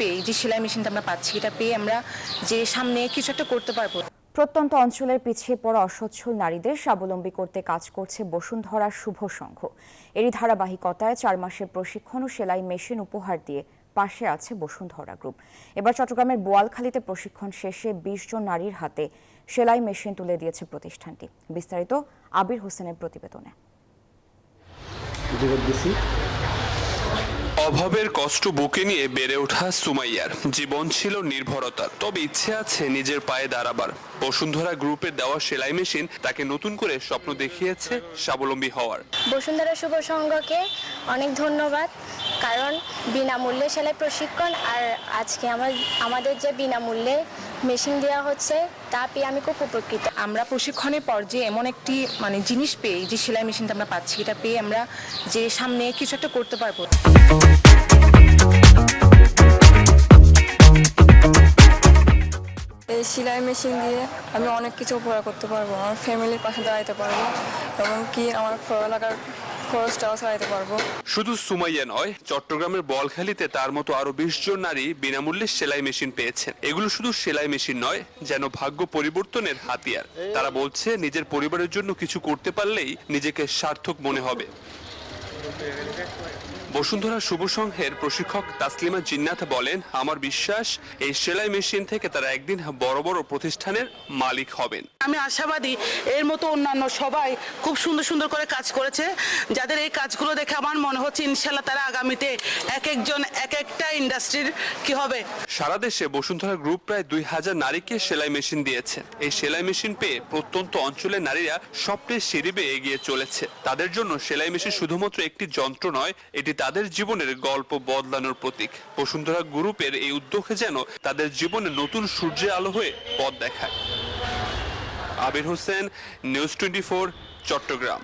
পেয়ে যে সেলাই মেশিনটা আমরা পাচ্ছি, এটা পেয়ে আমরা যে সামনে কিছু একটা করতে পারবো। প্রত্যন্ত অঞ্চলের পিছিয়ে পড়া অসচ্ছল নারীদের স্বাবলম্বী করতে কাজ করছে বসুন্ধরা শুভ সংঘ। এরই ধারাবাহিকতায় 4 মাসের প্রশিক্ষণ ও সেলাই মেশিন উপহার দিয়ে পাশে আছে বসুন্ধরা গ্রুপ। এবার চট্টগ্রামের বোয়ালখালীতে প্রশিক্ষণ শেষে 20 জন নারীর হাতে সেলাই মেশিন তুলে দিয়েছে প্রতিষ্ঠানটি। বিস্তারিত আবির হোসেনের প্রতিবেদনে। অভাবের কষ্ট বুকে নিয়ে বেড়ে ওঠা সুমাইয়ার জীবন ছিল নির্ভরতার, তবে ইচ্ছে আছে নিজের পায়ে দাঁড়াবার। বসুন্ধরা গ্রুপের দেওয়া সেলাই মেশিন তাকে নতুন করে স্বপ্ন দেখিয়েছে স্বাবলম্বী হওয়ার। বসুন্ধরা শুভ সংঘকে অনেক ধন্যবাদ, কারণ বিনামূল্যে সেলাই প্রশিক্ষণ আর আজকে আমাদের যে বিনামূল্যে মেশিন দেওয়া হচ্ছে তা পেয়ে আমি খুব উপকৃত। আমরা প্রশিক্ষণের পর যে এমন একটি জিনিস পেয়ে যে সেলাই মেশিনটা আমরা পাচ্ছি, এটা পেয়ে আমরা যে সামনে কিছু একটা করতে পারবো। এই সেলাই মেশিন দিয়ে আমি অনেক কিছু উপকার করতে পারবো, আমার ফ্যামিলির পাশে দাঁড়াতে পারবো এবং কি আমার পড়ালেখার খরচটাও চালাতে পারবো। শুধু সুমাইয়া নয়, চট্টগ্রামের বোয়ালখালীতে তার মতো আরো 20 জন নারী বিনামূল্যে সেলাই মেশিন পেয়েছেন। এগুলো শুধু সেলাই মেশিন নয়, যেন ভাগ্য পরিবর্তনের হাতিয়ার। তারা বলছে নিজের পরিবারের জন্য কিছু করতে পারলেই নিজেকে সার্থক মনে হবে। বসুন্ধরা শুভ সংঘের প্রশিক্ষক তাসলিমা জিন্নাত বলেন, আমার বিশ্বাস এই সেলাই মেশিন থেকে তারা একদিন বড় বড় প্রতিষ্ঠানের মালিক হবেন। আমি আশাবাদী এর মতো অন্যান্য সবাই খুব সুন্দর সুন্দর করে কাজ করেছে, যাদের এই কাজগুলো দেখে আমার মনে হচ্ছে ইনশাল্লাহ তারা আগামীতে এক একজন এক একটা ইন্ডাস্ট্রির কি হবে। সারা দেশে বসুন্ধরা গ্রুপ প্রায় 2000 নারীকে সেলাই মেশিন দিয়েছে। এই সেলাই মেশিন পেয়ে প্রত্যন্ত অঞ্চলের নারীরা স্বপ্নের সিঁড়ি বেয়ে এগিয়ে চলেছে। তাদের জন্য সেলাই মেশিন শুধুমাত্র একটি যন্ত্র নয়, এটি তাদের জীবনের গল্প বদলানোর প্রতীক। বসুন্ধরা গ্রুপের এই উদ্যোগে যেন তাদের জীবনে নতুন সূর্যের আলো হয়ে পথ দেখায়। আবির হোসেন, নিউজ 24, চট্টগ্রাম।